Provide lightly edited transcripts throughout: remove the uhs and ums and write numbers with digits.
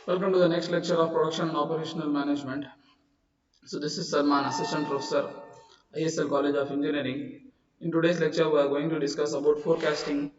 Welcome to the next lecture of Production and Operational Management. So this is Salman, Assistant Professor, ISL College of Engineering. In today's lecture, we are going to discuss about forecasting.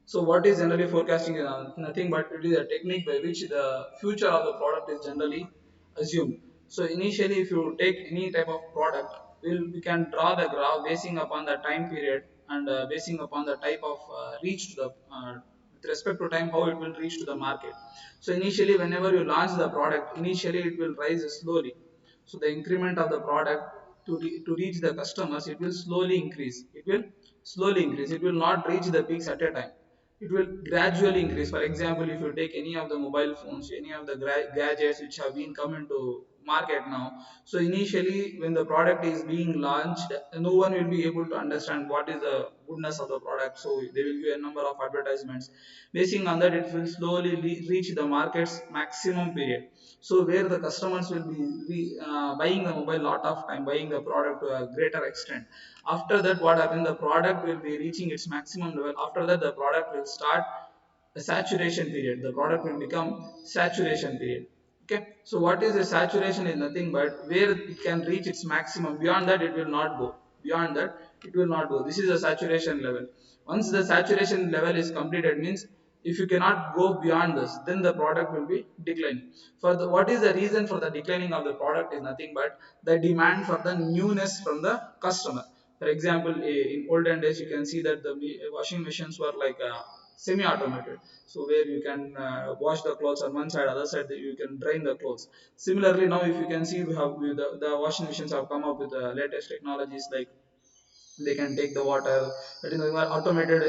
So what is generally forecasting is nothing but it is a technique by which the future of the product is generally assumed. So initially, if you take any type of product, we can draw the graph basing upon the time period and basing upon the type of reach to the with respect to time how it will reach to the market. So initially, whenever you launch the product, initially it will rise slowly. So the increment of the product to reach the customers, it will slowly increase. It will slowly increase. It will not reach the peaks at a time. It will gradually increase. For example, if you take any of the mobile phones, any of the gadgets which have been come into market now. So initially, when the product is being launched, no one will be able to understand what is the goodness of the product. So they will give a number of advertisements. Basing on that, it will slowly reach the market's maximum period. So where the customers will be buying the mobile lot of time, buying the product to a greater extent. After that, what happens? The product will be reaching its maximum level. After that, the product will start a saturation period. The product will become saturation period. Okay, so what is a saturation is nothing but where it can reach its maximum. Beyond that, it will not go. Beyond that, it will not go. This is a saturation level. Once the saturation level is completed, means if you cannot go beyond this, then the product will be declining. For the what is the reason for the declining of the product is nothing but the demand for the newness from the customer. For example, in olden days, you can see that the washing machines were like semi-automated, so where you can wash the clothes on one side, other side that you can drain the clothes. Similarly, now if you can see, the washing machines have come up with the latest technologies, like they can take the water. That is why automated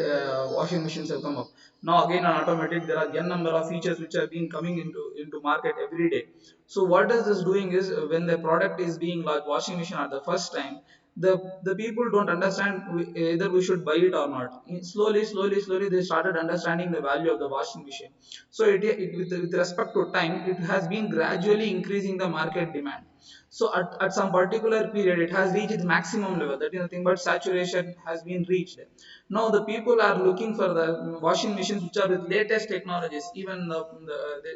washing machines have come up. Now again on automatic, there are n number of features which are being coming into market every day. So what is this doing is, when the product is being like washing machine at the first time, the people don't understand either we should buy it or not. Slowly they started understanding the value of the washing machine. So with respect to time, it has been gradually increasing the market demand. So at some particular period, it has reached its maximum level. That is nothing but saturation has been reached. Now the people are looking for the washing machines which are with latest technologies. Even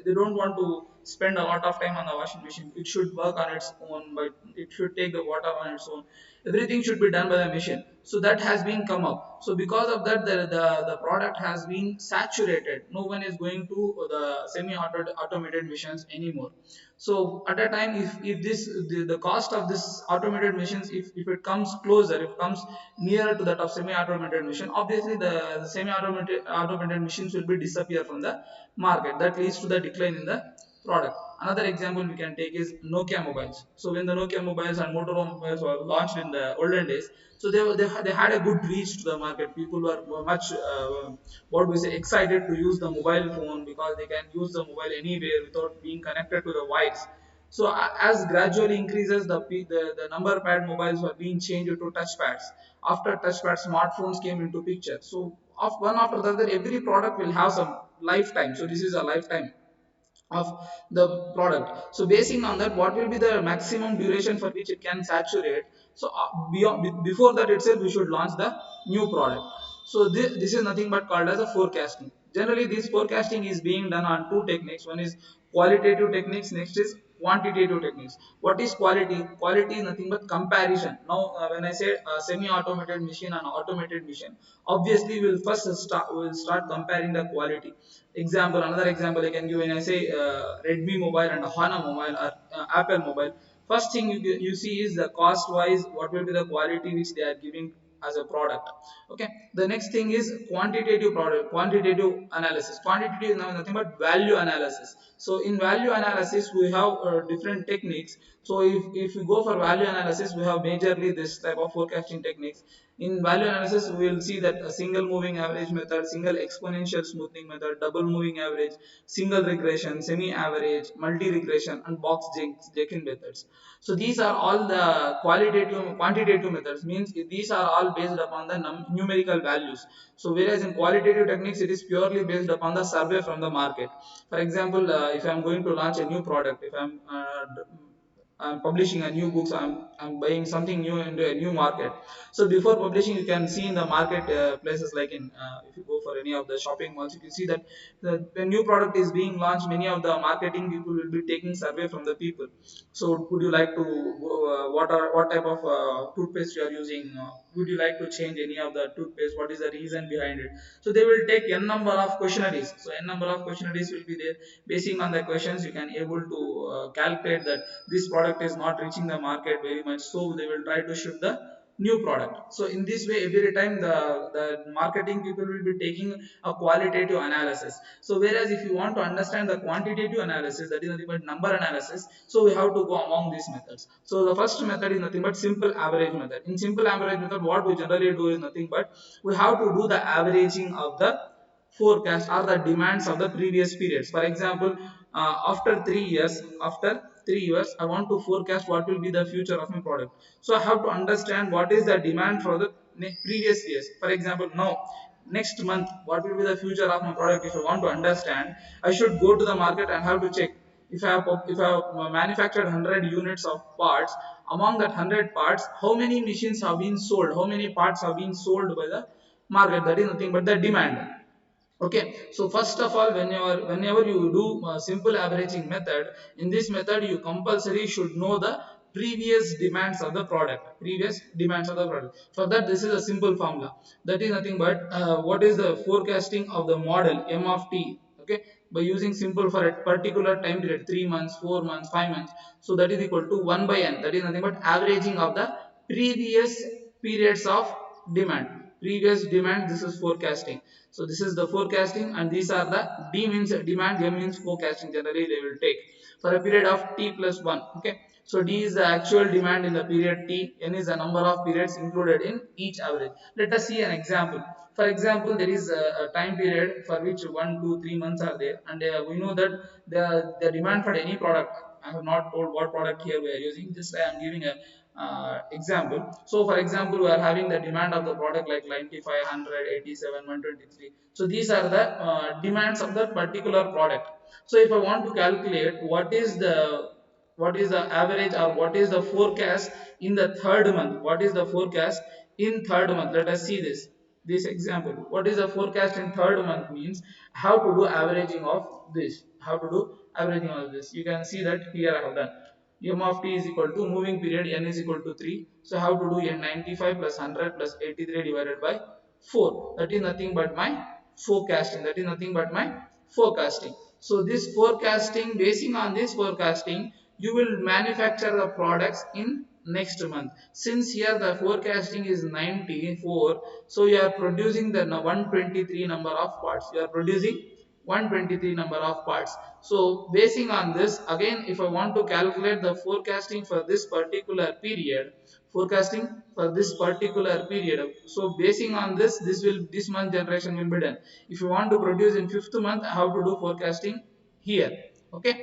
they don't want to spend a lot of time on the washing machine. It should work on its own, but it should take the water on its own. Everything should be done by the machine. So that has been come up. So because of that, the product has been saturated. No one is going to the semi-automated machines anymore. So at a time, if the cost of this automated machines, if it comes closer, if it comes nearer to that of semi-automated machine, obviously the semi-automated machines will be disappear from the market. That leads to the decline in the product. Another example we can take is Nokia mobiles. So when the Nokia mobiles and Motorola mobiles were launched in the olden days, so they had a good reach to the market. People were much what we say excited to use the mobile phone because they can use the mobile anywhere without being connected to the wires. So as gradually increases, the number pad mobiles were being changed to touch pads. After touch pads, smartphones came into picture. So of one after the other, every product will have some lifetime. So this is a lifetime of the product. So basing on that, what will be the maximum duration for which it can saturate? So beyond before that itself, we should launch the new product. So this is nothing but called as a forecasting. Generally, this forecasting is being done on two techniques. One is qualitative techniques, next is quantitative techniques. What is quality? Quality is nothing but comparison. Now when I say semi-automated machine and automated machine, obviously we'll start comparing the quality. Example, another example I can give, when I say Redmi mobile and Honor mobile or Apple mobile. First thing you see is the cost wise, what will be the quality which they are giving as a product. Okay, the next thing is quantitative analysis. Quantitative is nothing but value analysis. So in value analysis, we have different techniques. So if we go for value analysis, we have majorly this type of forecasting techniques. In value analysis, we will see that a single moving average method, single exponential smoothing method, double moving average, single regression, semi-average, multi-regression, and box Jekyll methods. So these are all the quantitative methods. Means these are all based upon the numerical values. So whereas in qualitative techniques, it is purely based upon the survey from the market. For example, if I am going to launch a new product, if I am I'm publishing a new books, I'm buying something new into a new market. So before publishing, you can see in the market places like in if you go for any of the shopping malls, you can see that the new product is being launched, many of the marketing people will be taking survey from the people. So would you like to what type of toothpaste you are using? Would you like to change any of the toothpaste? What is the reason behind it? So they will take n number of questionnaires. So n number of questionnaires will be there. Basing on the questions, you can able to calculate that this product is not reaching the market very much. So they will try to shift the new product. So in this way, every time the marketing people will be taking a qualitative analysis. So whereas if you want to understand the quantitative analysis, that is nothing but number analysis, so we have to go among these methods. So the first method is nothing but simple average method. In simple average method, what we generally do is nothing but we have to do the averaging of the forecast or the demands of the previous periods. For example, after 3 years, I want to forecast what will be the future of my product. So I have to understand what is the demand for the previous years. For example, now next month, what will be the future of my product? If I want to understand, I should go to the market and have to check. If I have manufactured 100 units of parts, among that 100 parts, how many machines have been sold? How many parts have been sold by the market? That is nothing but the demand. Okay, so first of all, whenever you do simple averaging method, in this method you compulsory should know the previous demands of the product. For that, this is a simple formula. That is nothing but what is the forecasting of the model m of t. Okay, by using simple for a particular time period, 3 months, 4 months, 5 months, so that is equal to 1 by n. That is nothing but averaging of the previous periods of demand. Previous demand, this is forecasting. So this is the forecasting, and these are the d means demand, m means forecasting. Generally they will take for a period of t plus 1. Okay, so d is the actual demand in the period t, n is the number of periods included in each average. Let us see an example. For example, there is a time period for which 1, 2, 3 months are there, and we know that the demand for any product, I have not told what product here we are using, just I am giving a example. So for example, we are having the demand of the product like 95, 100, 87, 123. So these are the demands of that particular product. So if I want to calculate what is the average or what is the forecast in the third month, what is the forecast in third month? Let us see this example. What is the forecast in third month means how to do averaging of this. How to do averaging of this? You can see that here I have done m of t is equal to moving period n is equal to 3. So how to do n 95 plus 100 plus 83 divided by 4. That is nothing but my forecasting. That is nothing but my forecasting. So this forecasting, basing on this forecasting, you will manufacture the products in next month. Since here the forecasting is 94, so you are producing the 123 number of parts. You are producing 123 number of parts. So basing on this, again if I want to calculate the forecasting for this particular period, so basing on this month generation will be done. If you want to produce in fifth month, I have to do forecasting here. Okay,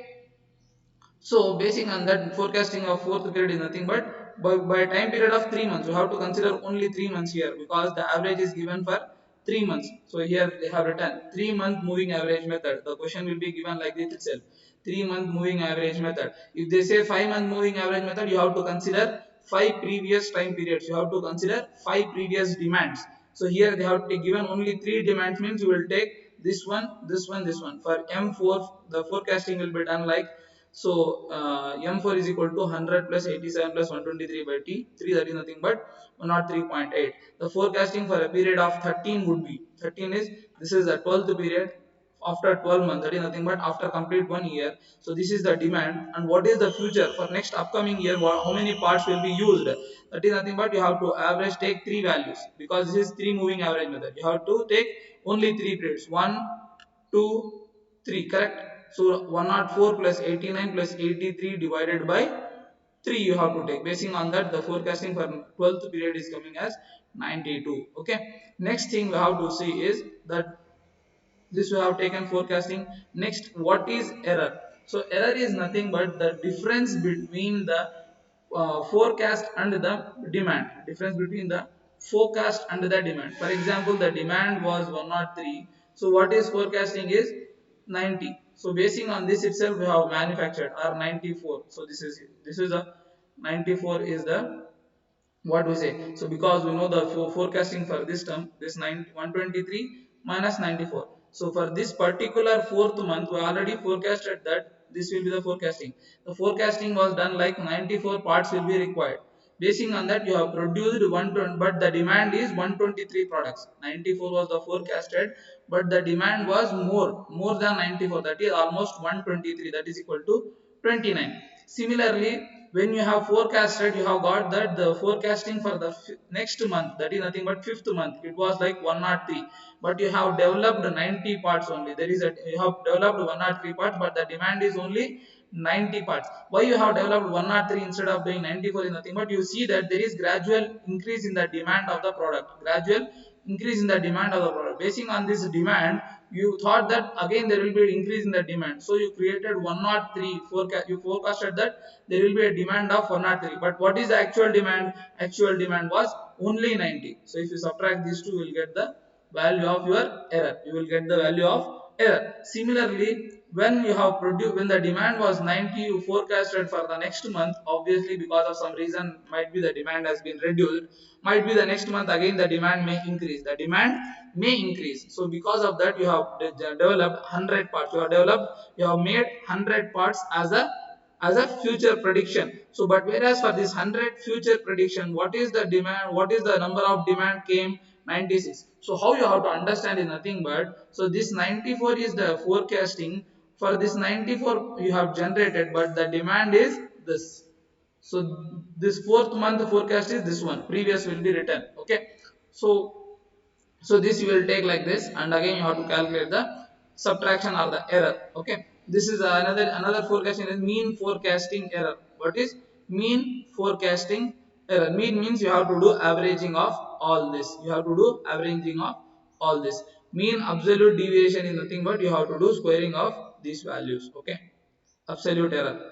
so basing on that, forecasting of fourth period is nothing but by time period of 3 months. You have to consider only 3 months here because the average is given for 3 months. So here they have written 3 month moving average method. The question will be given like this itself. 3 month moving average method. If they say 5 month moving average method, you have to consider 5 previous time periods. You have to consider 5 previous demands. So here they have given only 3 demands means you will take this one, this one, this one. For M4, the forecasting will be done like so. M4 is equal to 100 plus 87 plus 123 by T3, that is nothing but 103.8. The forecasting for a period of 13 would be 13 is this is the 12th period after 12 months, that is nothing but after complete 1 year. So this is the demand, and what is the future for next upcoming year, how many parts will be used? That is nothing but you have to average take 3 values because this is 3 moving average method. You have to take only 3 periods, 1, 2, 3, correct? So 104 plus 89 plus 83 divided by 3 you have to take. Basing on that, the forecasting for 12th period is coming as 92. Okay. Next thing we have to see is that this we have taken forecasting. Next, what is error? So error is nothing but the difference between the forecast and the demand. Difference between the forecast and the demand. For example, the demand was 103. So what is forecasting is 90. So basing on this itself, we have manufactured or 94. So this is a 94 is the what we say. So because we know the forecasting for this term, this 123 minus 94. So for this particular fourth month, we already forecasted that this will be the forecasting. The forecasting was done like 94 parts will be required. Basing on that, you have produced 120, but the demand is 123 products. 94 was the forecasted, but the demand was more than 94. That is almost 123. That is equal to 29. Similarly, when you have forecasted, you have got that the forecasting for the next month, that is nothing but fifth month, it was like 103, but you have developed 90 parts only. There is a you have developed 103 parts, but the demand is only 90 parts. Why you have developed 103 instead of doing 94 is nothing but you see that there is gradual increase in the demand of the product, gradual increase in the demand of the product. Basing on this demand, you thought that again there will be an increase in the demand, so you created 103 forecast. You forecasted that there will be a demand of 103, but what is the actual demand? Actual demand was only 90. So if you subtract these two, you will get the value of your error. You will get the value of error. Similarly, when you have produced, when the demand was 90, you forecasted for the next month. Obviously, because of some reason, might be the demand has been reduced. Might be the next month again the demand may increase. The demand may increase. So because of that, you have developed 100 parts. You have made 100 parts as a future prediction. So but whereas for this 100 future prediction, what is the demand, what is the number of demand came? 96. So how you have to understand is nothing but, so this 94 is the forecasting. For this 94 you have generated, but the demand is this. So this fourth month forecast is this one, previous will be written. Okay, so this you will take like this, and again you have to calculate the subtraction or the error. Okay, this is another forecasting is mean forecasting error. What is mean forecasting error? Mean means you have to do averaging of all this. You have to do averaging of all this. Mean absolute deviation is nothing but you have to do squaring of these values. Okay, absolute error.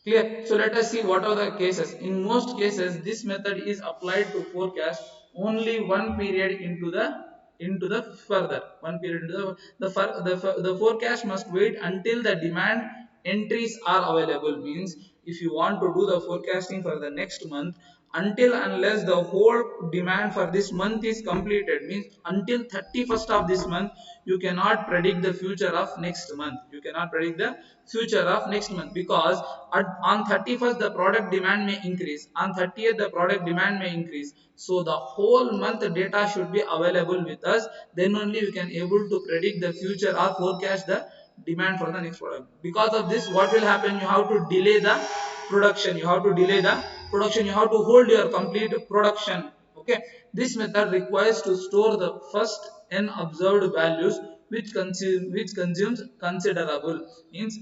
Clear? So let us see what are the cases. In most cases, this method is applied to forecast only one period into the further one period into the forecast must wait until the demand entries are available. Means if you want to do the forecasting for the next month, until unless the whole demand for this month is completed, means until 31st of this month you cannot predict the future of next month. You cannot predict the future of next month, because on 31st the product demand may increase, on 30th the product demand may increase. So the whole month data should be available with us, then only we can able to predict the future or forecast the demand for the next product. Because of this, what will happen? You have to delay the production. You have to delay the production. You have to hold your complete production. Okay, this method requires to store the first n observed values, which consumes considerable. Means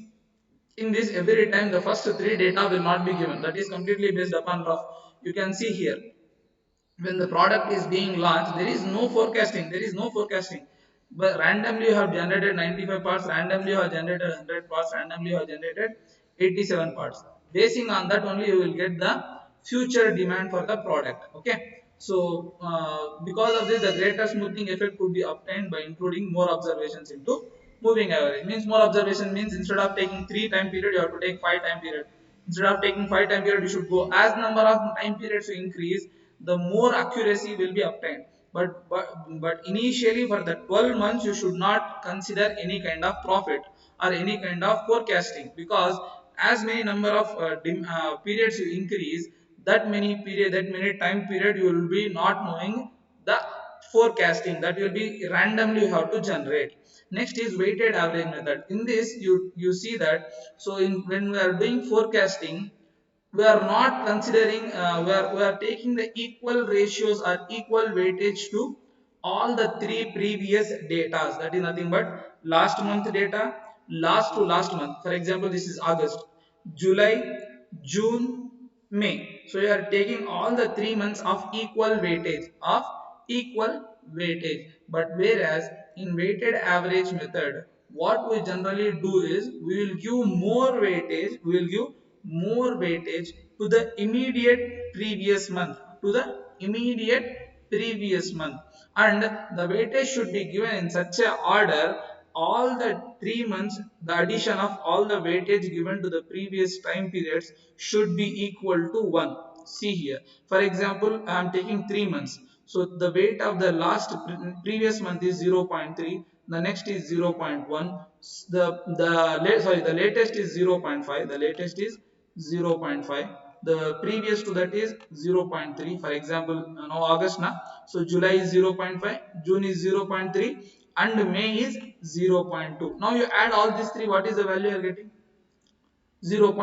in this, every time the first three data will not be given. That is completely based upon rough. You can see here, when the product is being launched, there is no forecasting. There is no forecasting. But randomly you have generated 95 parts, randomly you have generated 100 parts, randomly you have generated 87 parts. Basing on that only you will get the future demand for the product. Okay. So because of this, the greater smoothing effect could be obtained by including more observations into moving average. Means more observation means instead of taking 3 time period, you have to take 5 time period. Instead of taking 5 time period, you should go as number of time periods you increase, the more accuracy will be obtained. But initially for the 12 months you should not consider any kind of profit or any kind of forecasting, because as many number of periods you increase, that many time period you will be not knowing the forecasting, that will be randomly you have to generate. Next is weighted average method. In this you see that, so when we are doing forecasting, we are not considering we are taking the equal ratios or equal weightage to all the three previous data. That is nothing but last month data, last to last month. For example, this is August, July, June, May. So you are taking all the 3 months of equal weightage. But whereas in weighted average method, what we generally do is we will give more weightage, to the immediate previous month, and the weightage should be given in such a order all the 3 months, the addition of all the weightage given to the previous time periods should be equal to 1. See here, for example, I am taking 3 months, so the weight of the last previous month is 0.3, the next is 0.1, the latest is 0.5, the latest is 0.5, the previous to that is 0.3. For example, now August na, so July is 0.5, June is 0.3, and May is 0.2. Now you add all these three, what is the value you are getting? 0.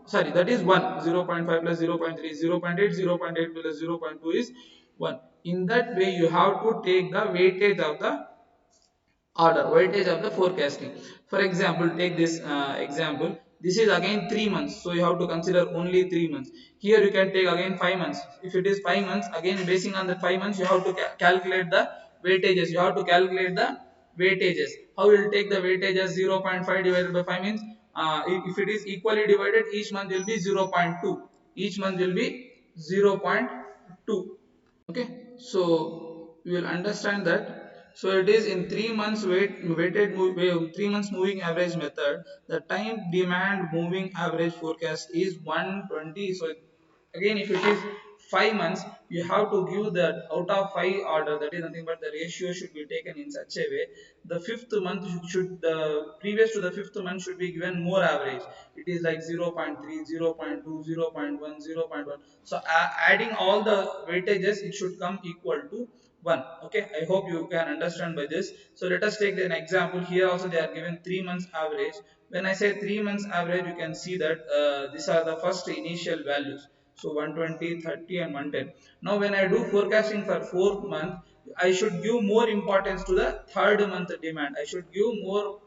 Sorry, that is 1. 0.5 plus 0.3 is 0.8, 0.8 plus 0.2 is 1. In that way, you have to take the weightage of the order, weightage of the forecasting. For example, take this example, this is again 3 months, so you have to consider only 3 months. Here you can take again 5 months. If it is 5 months, again basing on the 5 months, you have to calculate the weightages, you have to calculate the weightages. How will take the weightages? 0.5 divided by 5 means, if it is equally divided, each month will be 0.2, each month will be 0.2. Okay, so you will understand that. So it is in 3 months weighted 3 months moving average method, the time demand moving average forecast is 120. So again, if it is 5 months, you have to give that out of 5 order, that is nothing but the ratio should be taken in such a way, the fifth month should, the previous to the fifth month should be given more average. It is like 0.3, 0.2, 0.1, 0.1. So adding all the weightages, it should come equal to 1. Okay, I hope you can understand by this. So let us take an example. Here also they are given 3 months average. When I say 3 months average, you can see that these are the first initial values. So 120, 30 and 110. Now when I do forecasting for 4th month, I should give more importance to the 3rd month demand. I should give more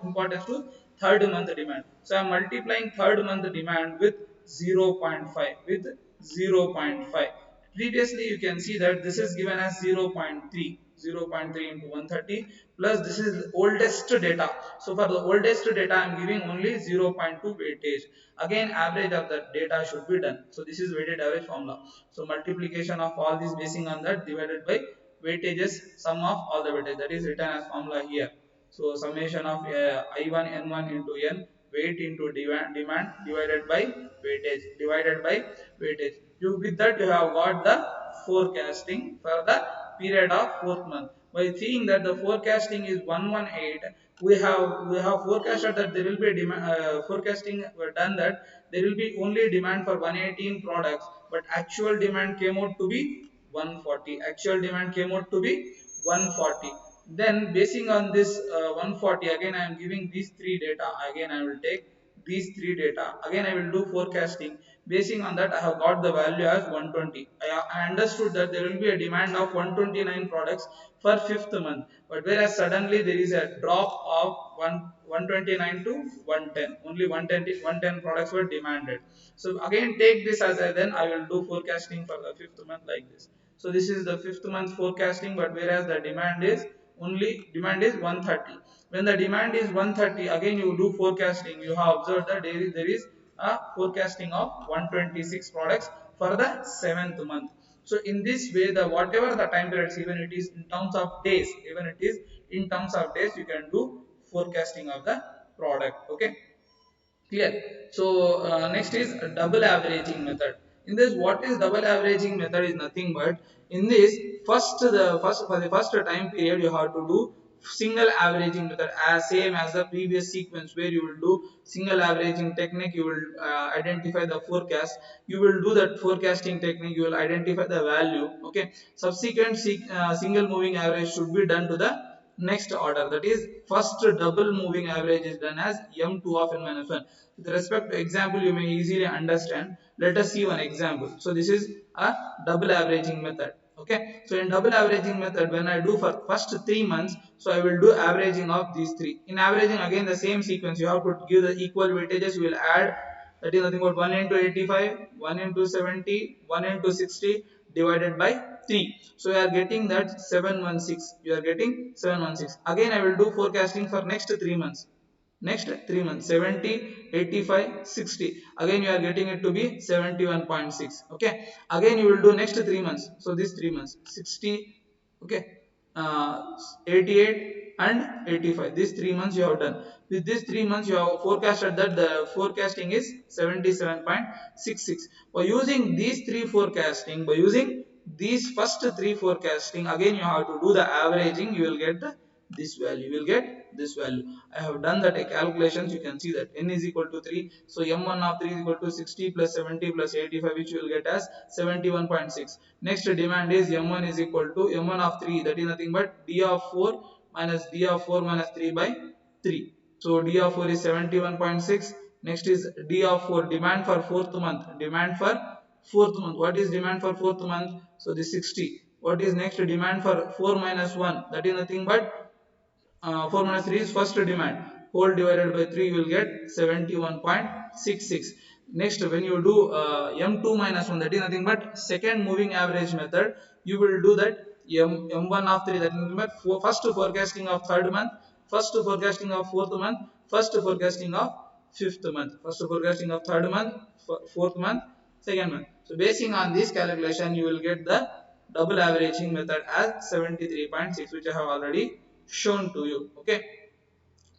importance to 3rd month demand. So I am multiplying 3rd month demand with 0.5, with 0.5. Previously you can see that this is given as 0.3, 0.3 into 130, plus this is oldest data. So for the oldest data I am giving only 0.2 weightage. Again average of the data should be done. So this is weighted average formula. So multiplication of all these basing on that divided by weightages, sum of all the weightage, that is written as formula here. So summation of I1 N1 into N, weight into demand divided by weightage, divided by weightage. With that you have got the forecasting for the period of 4th month. By seeing that the forecasting is 118, we have forecasted that there will be a demand, forecasting done that there will be only demand for 118 products, but actual demand came out to be 140. Actual demand came out to be 140. Then basing on this 140, again I am giving these three data. Again I will take these three data. Again I will do forecasting. Basing on that, I have got the value as 120. I understood that there will be a demand of 129 products for 5th month, but whereas suddenly there is a drop of 129 to 110. Only 110 products were demanded. So again take this as a, then I will do forecasting for the 5th month like this. So this is the 5th month forecasting, but whereas the demand is 130. When the demand is 130, again you do forecasting, you have observed that there is a forecasting of 126 products for the 7th month. So in this way, the whatever the time periods, even it is in terms of days, even it is in terms of days, you can do forecasting of the product. Okay, clear. So next is double averaging method. In this, what is double averaging method is nothing but, in this, for the first time period you have to do single averaging method, as same as the previous sequence, where you will do single averaging technique, you will identify the forecast, you will do that forecasting technique, you will identify the value. Okay, subsequent single moving average should be done to the next order, that is first double moving average is done as m2 of n minus 1. With respect to example, you may easily understand. Let us see one example. So this is a double averaging method. Okay, so in double averaging method, when I do for first 3 months, so I will do averaging of these three. In averaging, again the same sequence, you have to give the equal weightages, you will add, that is nothing but 1 into 85, 1 into 70, 1 into 60 divided by 3. So you are getting that 716. You are getting 716. Again I will do forecasting for next 3 months. Next 3 months, 70, 85, 60. Again you are getting it to be 71.6. Okay. Again you will do next 3 months. So these 3 months, 60, okay, 88, and 85. These 3 months you have done. With these 3 months you have forecasted that the forecasting is 77.66. By using these first three forecasting, again you have to do the averaging. You will get this value. You will get this value. I have done that calculations. You can see that n is equal to 3. So m1 of 3 is equal to 60 plus 70 plus 85, which you will get as 71.6. Next demand is m1 is equal to m1 of 3, that is nothing but d of 4 minus d of 4 minus 3 by 3. So d of 4 is 71.6. Next is d of 4, demand for fourth month. Demand for fourth month. What is demand for fourth month? So this 60. What is next demand for 4 minus 1? That is nothing but 4 minus 3 is first demand. Whole divided by 3 you will get 71.66. Next, when you do m2 minus 1, that is nothing but second moving average method. You will do that m1 of 3, that is nothing but first forecasting of third month, first forecasting of fourth month, first forecasting of fifth month, first forecasting of third month, fourth month, second month. So basing on this calculation, you will get the double averaging method as 73.6, which I have already shown to you. Okay,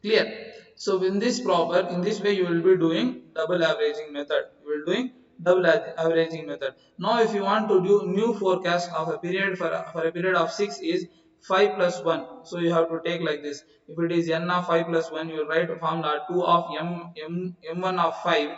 clear? So in this way you will be doing double averaging method. You will doing double averaging method. Now if you want to do new forecast of a period for a period of 6 is 5 plus 1. So you have to take like this. If it is n of 5 plus 1, you will write formula 2 of m1 of 5,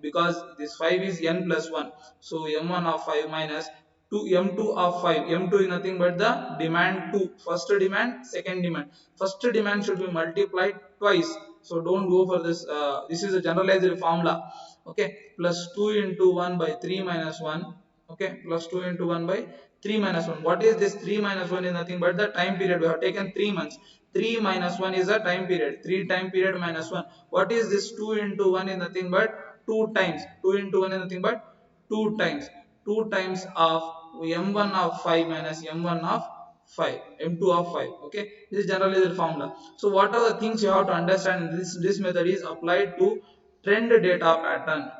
because this 5 is n plus 1. So m1 of 5 minus 2 m2 of 5. M2 is nothing but the demand 2. First demand, second demand. First demand should be multiplied twice. So don't go for this. This is a generalized formula. Okay, plus 2 into 1 by 3 minus 1. Okay, plus 2 into 1 by 3 minus 1. What is this? 3 minus 1 is nothing but the time period. We have taken 3 months. 3 minus 1 is the time period. 3 time period minus 1. What is this? 2 into 1 is nothing but 2 times. 2 into 1 is nothing but 2 times. 2 times of m1 of 5 minus m1 of 5, m2 of 5. Okay, this is generally the formula. So what are the things you have to understand? This method is applied to trend data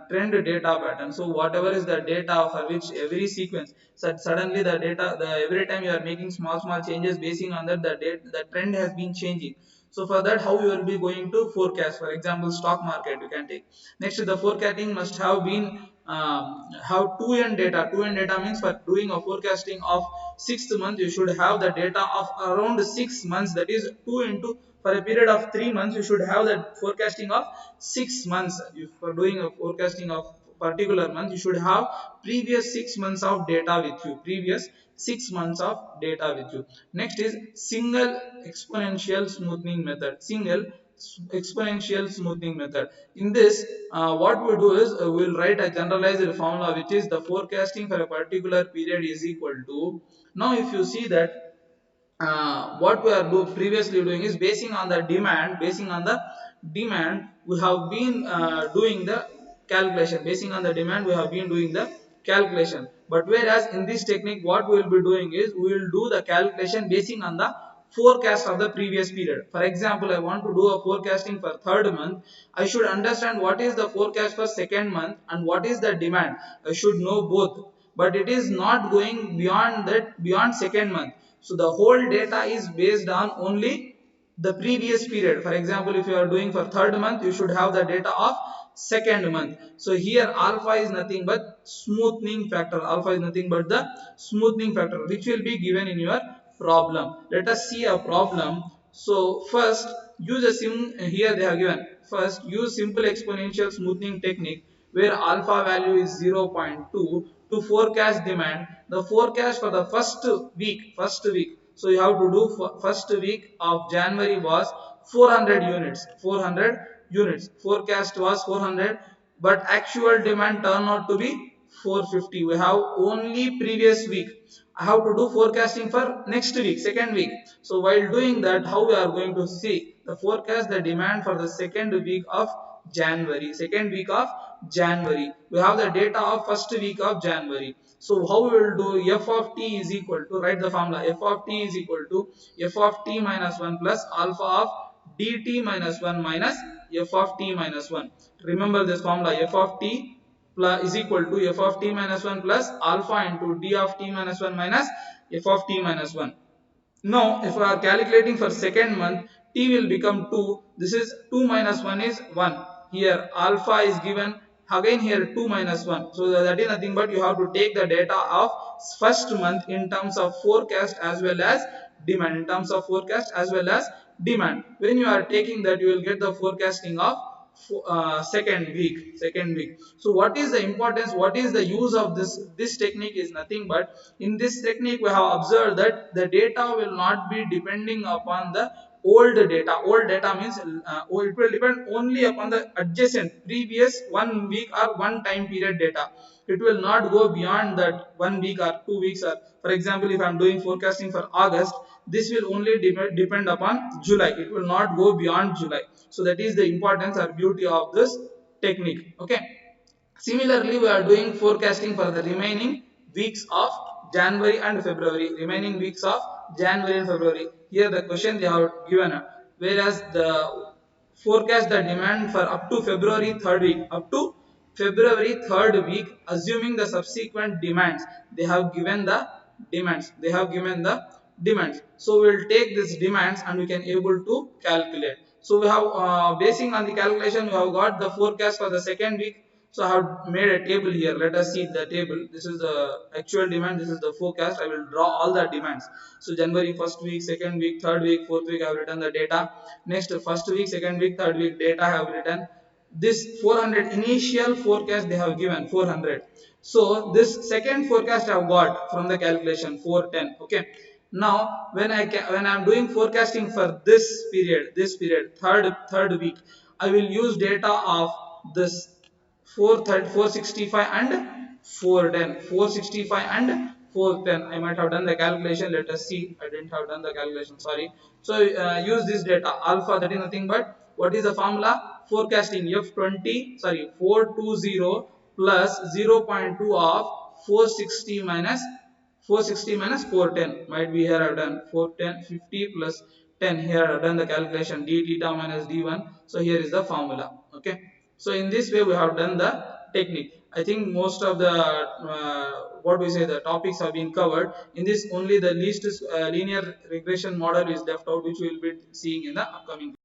pattern. So whatever is the data for which every sequence, so suddenly the data, every time you are making small changes, basing on that the trend has been changing. So for that, how you will be going to forecast? For example, stock market you can take. Next, the forecasting must have been have 2n data. 2n data means for doing a forecasting of sixth month, you should have the data of around 6 months. That is 2 into, for a period of 3 months, you should have the forecasting of 6 months. If for doing a forecasting of particular month, you should have previous 6 months of data with you. Previous 6 months of data with you. Next is single exponential smoothing method. Single exponential smoothing method. In this, what we do is we will write a generalized formula, which is the forecasting for a particular period is equal to. Now if you see that what we are previously doing is basing on the demand we have been doing the calculation. Basing on the demand we have been doing the calculation. But whereas in this technique, what we will be doing is we will do the calculation basing on the forecast of the previous period. For example, I want to do a forecasting for third month. I should understand what is the forecast for second month and what is the demand. I should know both, but it is not going beyond that, beyond second month. So the whole data is based on only the previous period. For example, if you are doing for third month, you should have the data of second month. So here alpha is nothing but smoothing factor. Alpha is nothing but the smoothing factor, which will be given in your problem. Let us see a problem. So first use a here they have given. First use simple exponential smoothing technique where alpha value is 0.2 to forecast demand. The forecast for the first week. So you have to do first week of January was 400 units. 400 units. Forecast was 400, but actual demand turned out to be 450. We have only previous week. I have to do forecasting for next week, second week. So while doing that, how we are going to see the forecast, the demand for the second week of January. Second week of January. We have the data of first week of January. So how we will do? F of t is equal to, write the formula. F of t is equal to f of t minus 1 plus alpha of dt minus 1 minus f of t minus 1. Remember this formula. F of t plus is equal to f of t minus 1 plus alpha into d of t minus 1 minus f of t minus 1. Now, if we are calculating for second month, t will become 2. This is 2 minus 1 is 1. Here alpha is given. Again here 2 minus 1. So that is nothing but you have to take the data of first month in terms of forecast as well as demand. In terms of forecast as well as demand. When you are taking that, you will get the forecasting of second week. So what is the importance, what is the use of this technique is nothing but in this technique we have observed that the data will not be depending upon the old data means it will depend only upon the adjacent previous 1 week or one time period data. It will not go beyond that 1 week or 2 weeks. Or for example, if I am doing forecasting for August, this will only depend upon July. It will not go beyond July. So that is the importance or beauty of this technique. Okay. Similarly, we are doing forecasting for the remaining weeks of January and February. Remaining weeks of January and February. Here the question they have given. Whereas the forecast the demand for up to February 3rd week. Up to February 3rd week, assuming the subsequent demands. They have given the demands. They have given the demands. So we will take these demands and we can able to calculate. So we have basing on the calculation, we have got the forecast for the second week. So I have made a table here. Let us see the table. This is the actual demand. This is the forecast. I will draw all the demands. So January first week, second week, third week, fourth week. I have written the data. Next first week, second week, third week data I have written. This 400 initial forecast they have given 400. So this second forecast I have got from the calculation 410. Okay. Now when I am doing forecasting for this period third week, I will use data of this 465 and 410 and 410. I might have done the calculation. Let us see. I didn't have done the calculation, sorry. So use this data alpha, that is nothing but what is the formula forecasting f20 sorry 420 plus 0.2 of 460 minus 410 might be here. I've done 410 50 plus 10. Here I've done the calculation d theta minus d1. So here is the formula. Okay. So in this way we have done the technique. I think most of the what we say the topics have been covered. In this only the least linear regression model is left out, which we will be seeing in the upcoming